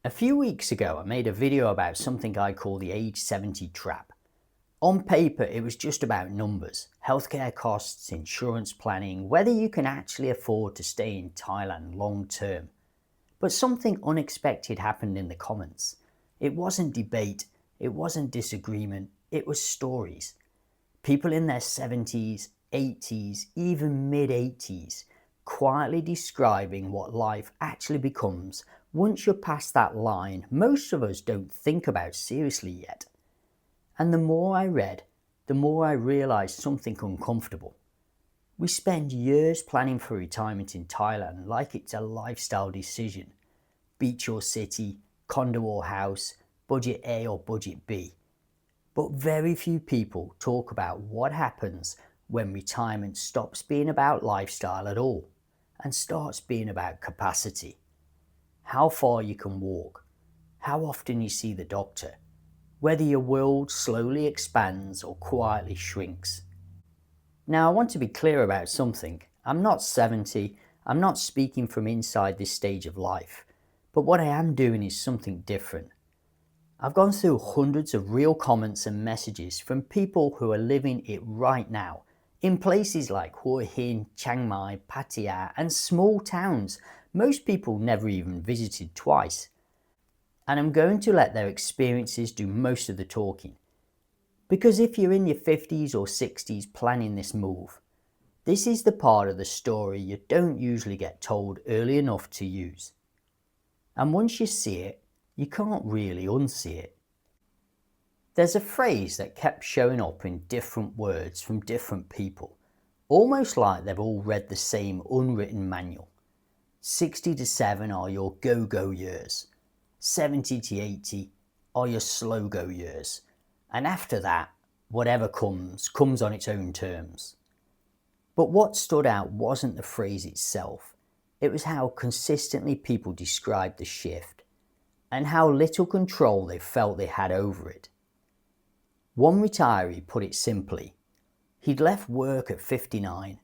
A few weeks ago, I made a video about something I call the age 70 trap. On paper, it was just about numbers, healthcare costs, insurance planning, whether you can actually afford to stay in Thailand long term. But something unexpected happened in the comments. It wasn't debate, it wasn't disagreement, it was stories. People in their 70s, 80s, even mid-80s, quietly describing what life actually becomes once you're past that line most of us don't think about seriously yet. And the more I read, the more I realised something uncomfortable. We spend years planning for retirement in Thailand like it's a lifestyle decision. Beach or city, condo or house, budget A or budget B. But very few people talk about what happens when retirement stops being about lifestyle at all and starts being about capacity. How far you can walk, how often you see the doctor, whether your world slowly expands or quietly shrinks. Now, I want to be clear about something. I'm not 70, I'm not speaking from inside this stage of life, but what I am doing is something different. I've gone through hundreds of real comments and messages from people who are living it right now, in places like Hua Hin, Chiang Mai, Pattaya, and small towns most people never even visited twice. And I'm going to let their experiences do most of the talking. Because if you're in your 50s or 60s planning this move, this is the part of the story you don't usually get told early enough to use. And once you see it, you can't really unsee it. There's a phrase that kept showing up in different words from different people, almost like they've all read the same unwritten manual. 60 to 7 are your go-go years. 70 to 80 are your slow-go years. And after that, whatever comes on its own terms. But what stood out wasn't the phrase itself. It was how consistently people described the shift and how little control they felt they had over it. One retiree put it simply. He'd left work at 59,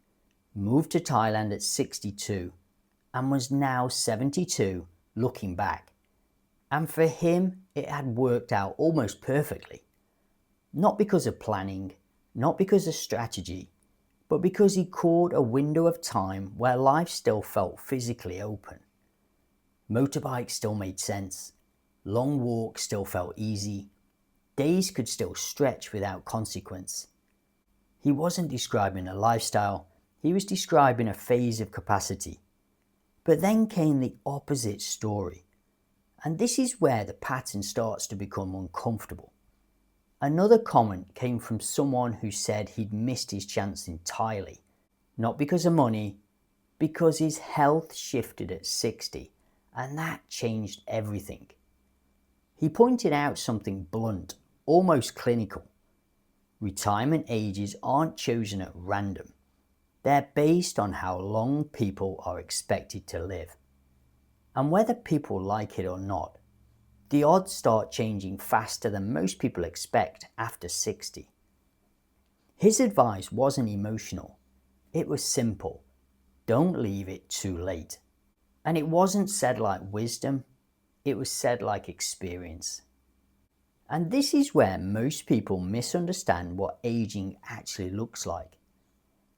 moved to Thailand at 62, and was now 72 looking back. And for him, it had worked out almost perfectly. Not because of planning, not because of strategy, but because he caught a window of time where life still felt physically open. Motorbikes still made sense, long walks still felt easy, days could still stretch without consequence. He wasn't describing a lifestyle, he was describing a phase of capacity. But then came the opposite story, and this is where the pattern starts to become uncomfortable. Another comment came from someone who said he'd missed his chance entirely, not because of money, because his health shifted at 60, and that changed everything. He pointed out something blunt, almost clinical. Retirement ages aren't chosen at random. They're based on how long people are expected to live. And whether people like it or not, the odds start changing faster than most people expect after 60. His advice wasn't emotional. It was simple. Don't leave it too late. And it wasn't said like wisdom. It was said like experience. And this is where most people misunderstand what aging actually looks like.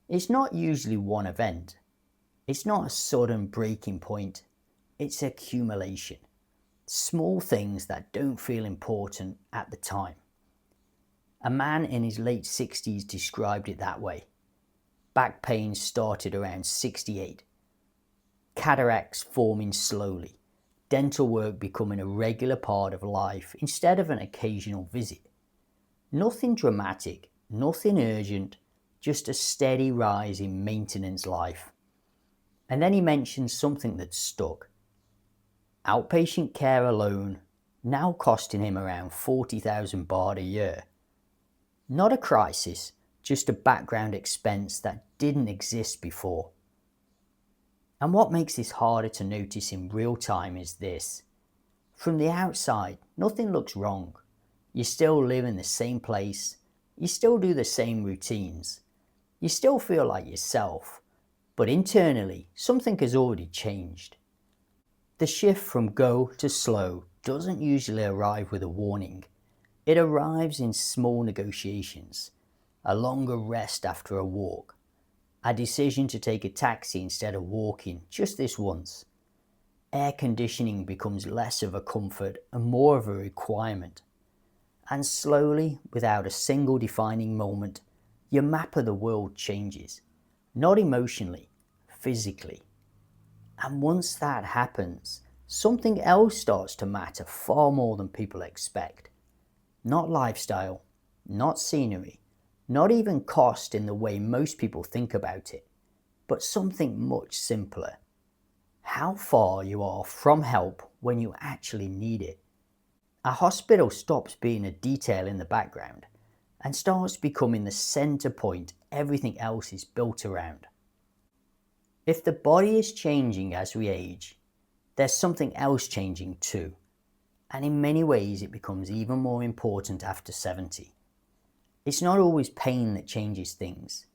It's not usually one event. It's not a sudden breaking point. It's accumulation. Small things that don't feel important at the time. A man in his late 60s described it that way. Back pain started around 68. Cataracts forming slowly. Dental work becoming a regular part of life instead of an occasional visit. Nothing dramatic, nothing urgent, just a steady rise in maintenance life. And then he mentioned something that stuck. Outpatient care alone, now costing him around 40,000 baht a year. Not a crisis, just a background expense that didn't exist before. And what makes this harder to notice in real time is this. From the outside, nothing looks wrong. You still live in the same place, you still do the same routines, you still feel like yourself, but internally, something has already changed. The shift from go to slow doesn't usually arrive with a warning. It arrives in small negotiations, a longer rest after a walk, a decision to take a taxi instead of walking just this once. Air conditioning becomes less of a comfort and more of a requirement. And slowly, without a single defining moment, your map of the world changes. Not emotionally, physically. And once that happens, something else starts to matter far more than people expect. Not lifestyle, not scenery, not even cost in the way most people think about it, but something much simpler. How far you are from help when you actually need it. A hospital stops being a detail in the background and starts becoming the center point everything else is built around. If the body is changing as we age, there's something else changing too. And in many ways it becomes even more important after 70. It's not always pain that changes things.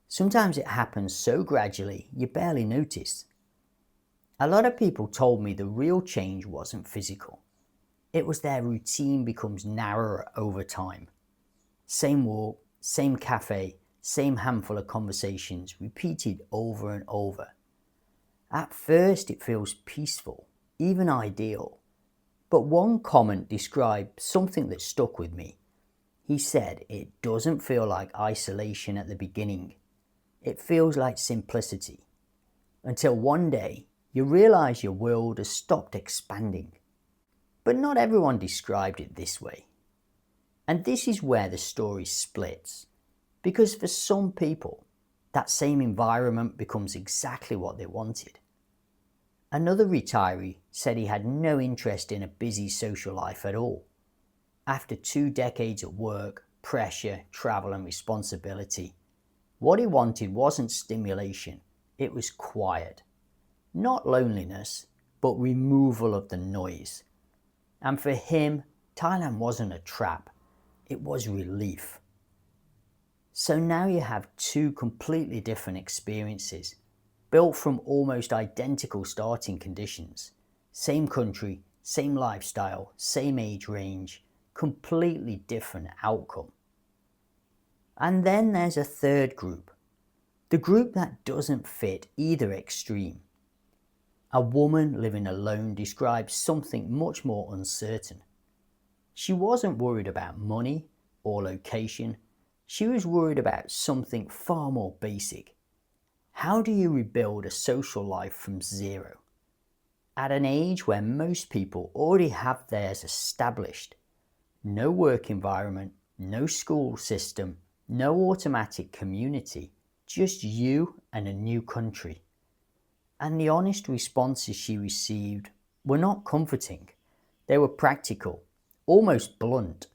Sometimes it happens so gradually you barely notice. A lot of people told me the real change wasn't physical. It was their routine becomes narrower over time. Same walk, same cafe, same handful of conversations repeated over and over. At first it feels peaceful, even ideal. But one comment described something that stuck with me. He said it doesn't feel like isolation at the beginning. It feels like simplicity. Until one day you realize your world has stopped expanding. But not everyone described it this way. And this is where the story splits. Because for some people, that same environment becomes exactly what they wanted. Another retiree said he had no interest in a busy social life at all. After 2 decades of work, pressure, travel and responsibility, what he wanted wasn't stimulation, it was quiet. Not loneliness, but removal of the noise. And for him, Thailand wasn't a trap, it was relief. So now you have 2 completely different experiences, built from almost identical starting conditions. Same country, same lifestyle, same age range, completely different outcome. And then there's a third group, the group that doesn't fit either extreme. A woman living alone describes something much more uncertain. She wasn't worried about money or location. She was worried about something far more basic. How do you rebuild a social life from zero? At an age where most people already have theirs established. No work environment, no school system, no automatic community, just you and a new country. And the honest responses she received were not comforting. They were practical, almost blunt.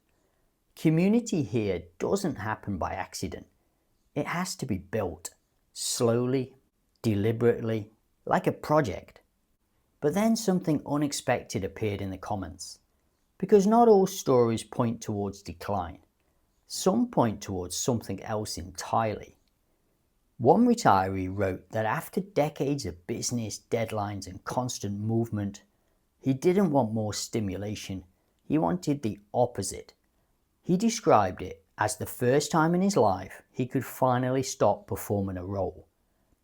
Community here doesn't happen by accident. It has to be built, slowly, deliberately, like a project. But then something unexpected appeared in the comments. Because not all stories point towards decline. Some point towards something else entirely. One retiree wrote that after decades of business, deadlines and constant movement, he didn't want more stimulation, he wanted the opposite. He described it as the first time in his life he could finally stop performing a role.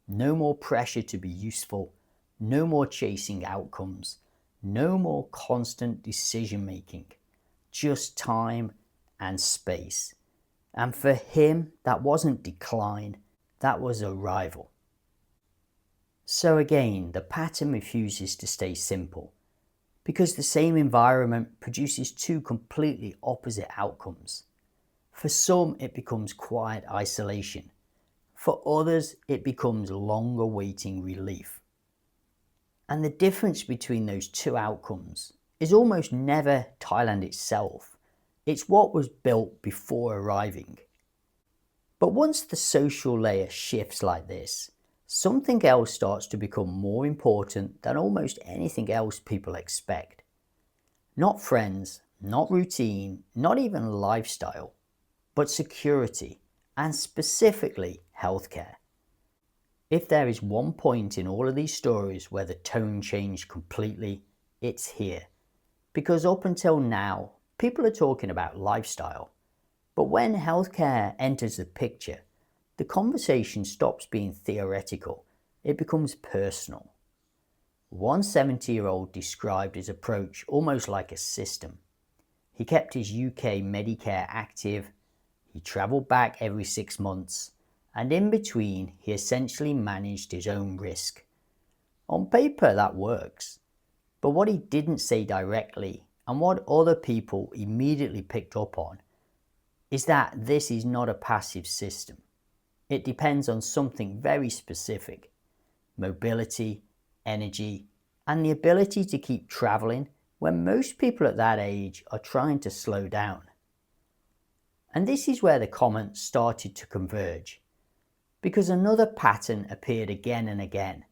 No more pressure to be useful, no more chasing outcomes, no more constant decision making, just time and space. And for him, that wasn't decline, that was arrival. So again, the pattern refuses to stay simple, because the same environment produces 2 completely opposite outcomes. For some, it becomes quiet isolation. For others, it becomes long-awaiting relief. And the difference between those 2 outcomes is almost never Thailand itself. It's what was built before arriving. But once the social layer shifts like this, something else starts to become more important than almost anything else people expect. Not friends, not routine, not even lifestyle, but security, and specifically healthcare. If there is one point in all of these stories where the tone changed completely, it's here. Because up until now, people are talking about lifestyle. But when healthcare enters the picture, the conversation stops being theoretical. It becomes personal. One 70-year-old described his approach almost like a system. He kept his UK Medicare active, he travelled back every 6 months, and in between he essentially managed his own risk. On paper that works, but what he didn't say directly, and what other people immediately picked up on, is that this is not a passive system. It depends on something very specific: mobility, energy, and the ability to keep travelling when most people at that age are trying to slow down. And this is where the comments started to converge, because another pattern appeared again and again.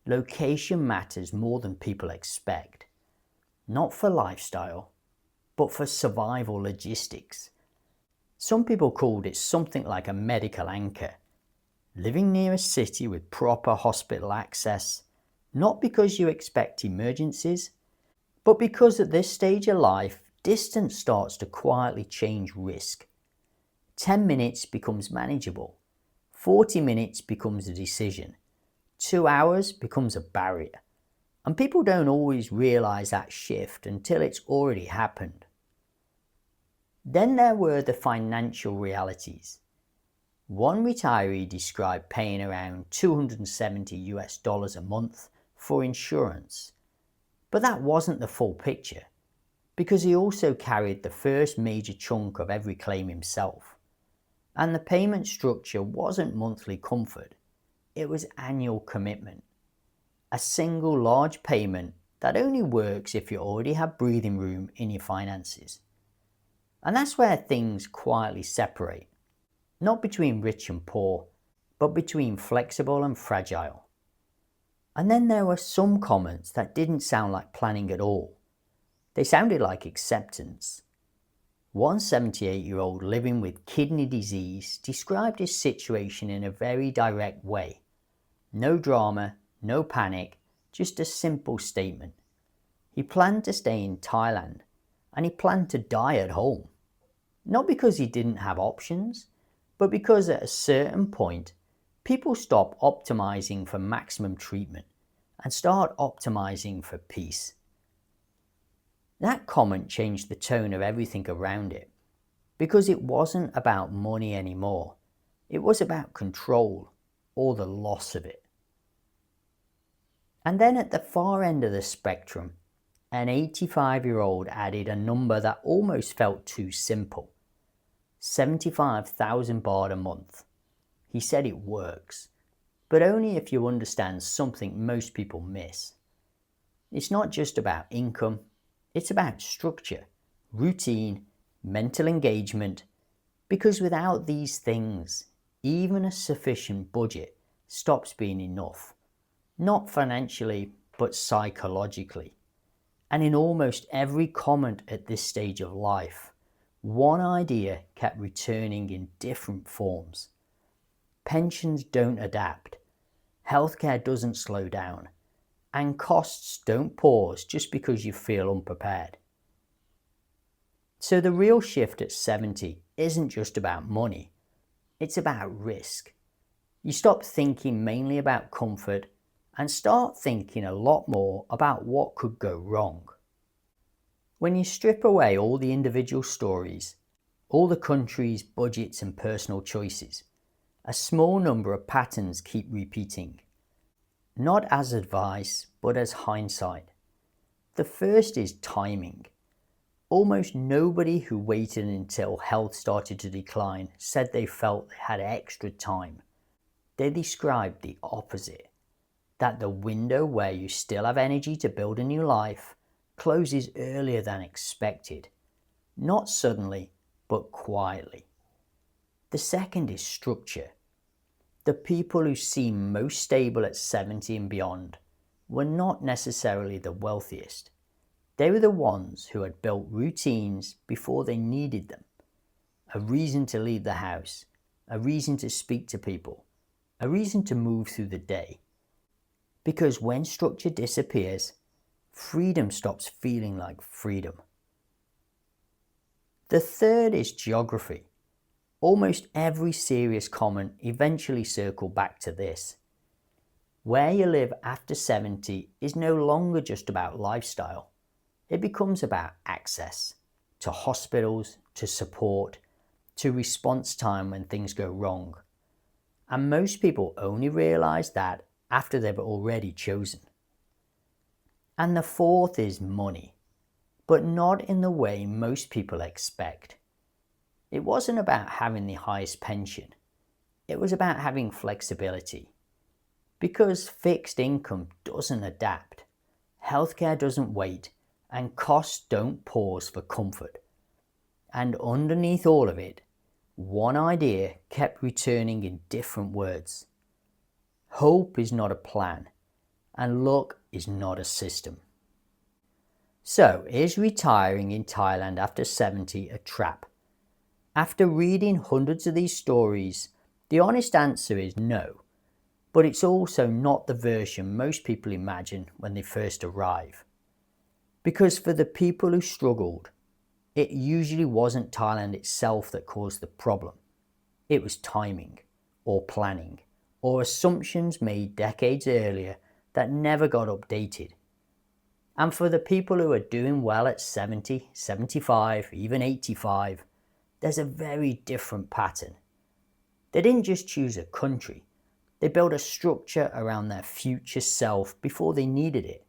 Location matters more than people expect, not for lifestyle, but for survival logistics. Some people called it something like a medical anchor. Living near a city with proper hospital access, not because you expect emergencies, but because at this stage of life, distance starts to quietly change risk. 10 minutes becomes manageable. 40 minutes becomes a decision. 2 hours becomes a barrier. And people don't always realise that shift until it's already happened. Then there were the financial realities. One retiree described paying around $270 a month for insurance. But that wasn't the full picture, because he also carried the first major chunk of every claim himself. And the payment structure wasn't monthly comfort, it was annual commitment. A single large payment that only works if you already have breathing room in your finances. And that's where things quietly separate. Not between rich and poor, but between flexible and fragile. And then there were some comments that didn't sound like planning at all. They sounded like acceptance. One 78-year-old living with kidney disease described his situation in a very direct way. No drama, no panic, just a simple statement. He planned to stay in Thailand, and he planned to die at home. Not because he didn't have options, but because at a certain point, people stop optimizing for maximum treatment and start optimizing for peace. That comment changed the tone of everything around it, because it wasn't about money anymore. It was about control, or the loss of it. And then at the far end of the spectrum, an 85-year-old added a number that almost felt too simple. 75,000 baht a month. He said it works, but only if you understand something most people miss. It's not just about income, it's about structure, routine, mental engagement, because without these things, even a sufficient budget stops being enough. Not financially, but psychologically. And in almost every comment at this stage of life, one idea kept returning in different forms. Pensions don't adapt, healthcare doesn't slow down, and costs don't pause just because you feel unprepared. So the real shift at 70 isn't just about money, it's about risk. You stop thinking mainly about comfort and start thinking a lot more about what could go wrong. When you strip away all the individual stories, all the countries, budgets and personal choices, a small number of patterns keep repeating. Not as advice, but as hindsight. The first is timing. Almost nobody who waited until health started to decline said they felt they had extra time. They described the opposite, that the window where you still have energy to build a new life closes earlier than expected, not suddenly, but quietly. The second is structure. The people who seem most stable at 70 and beyond were not necessarily the wealthiest. They were the ones who had built routines before they needed them. A reason to leave the house, a reason to speak to people, a reason to move through the day. Because when structure disappears, freedom stops feeling like freedom. The third is geography. Almost every serious comment eventually circles back to this. Where you live after 70 is no longer just about lifestyle. It becomes about access to hospitals, to support, to response time when things go wrong. And most people only realise that after they've already chosen. And the fourth is money, but not in the way most people expect. It wasn't about having the highest pension. It was about having flexibility. Because fixed income doesn't adapt, healthcare doesn't wait, and costs don't pause for comfort. And underneath all of it, one idea kept returning in different words. Hope is not a plan, and luck is not a system. So, is retiring in Thailand after 70 a trap? After reading hundreds of these stories, the honest answer is no. But it's also not the version most people imagine when they first arrive. Because for the people who struggled, it usually wasn't Thailand itself that caused the problem. It was timing, or planning, or assumptions made decades earlier that never got updated. And for the people who are doing well at 70, 75, even 85, there's a very different pattern. They didn't just choose a country. They built a structure around their future self before they needed it.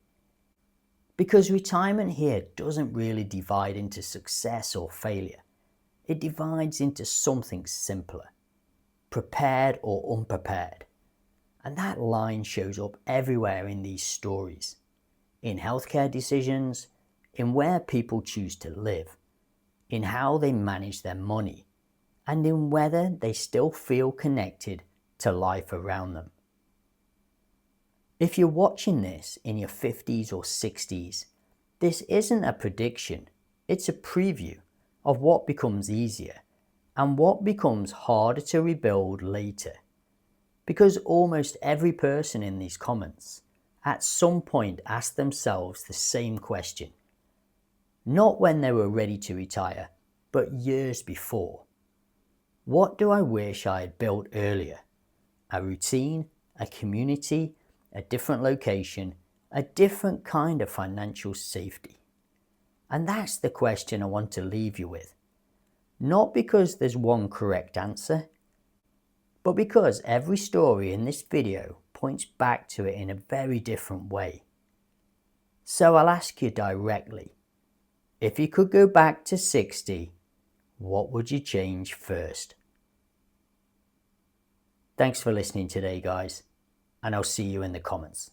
Because retirement here doesn't really divide into success or failure. It divides into something simpler, prepared or unprepared. And that line shows up everywhere in these stories. In healthcare decisions, in where people choose to live, in how they manage their money, and in whether they still feel connected to life around them. If you're watching this in your 50s or 60s, this isn't a prediction, it's a preview of what becomes easier and what becomes harder to rebuild later. Because almost every person in these comments at some point asked themselves the same question. Not when they were ready to retire, but years before. What do I wish I had built earlier? A routine, a community, a different location, a different kind of financial safety. And that's the question I want to leave you with. Not because there's one correct answer, but because every story in this video points back to it in a very different way. So I'll ask you directly, if you could go back to 60, what would you change first? Thanks for listening today, guys, and I'll see you in the comments.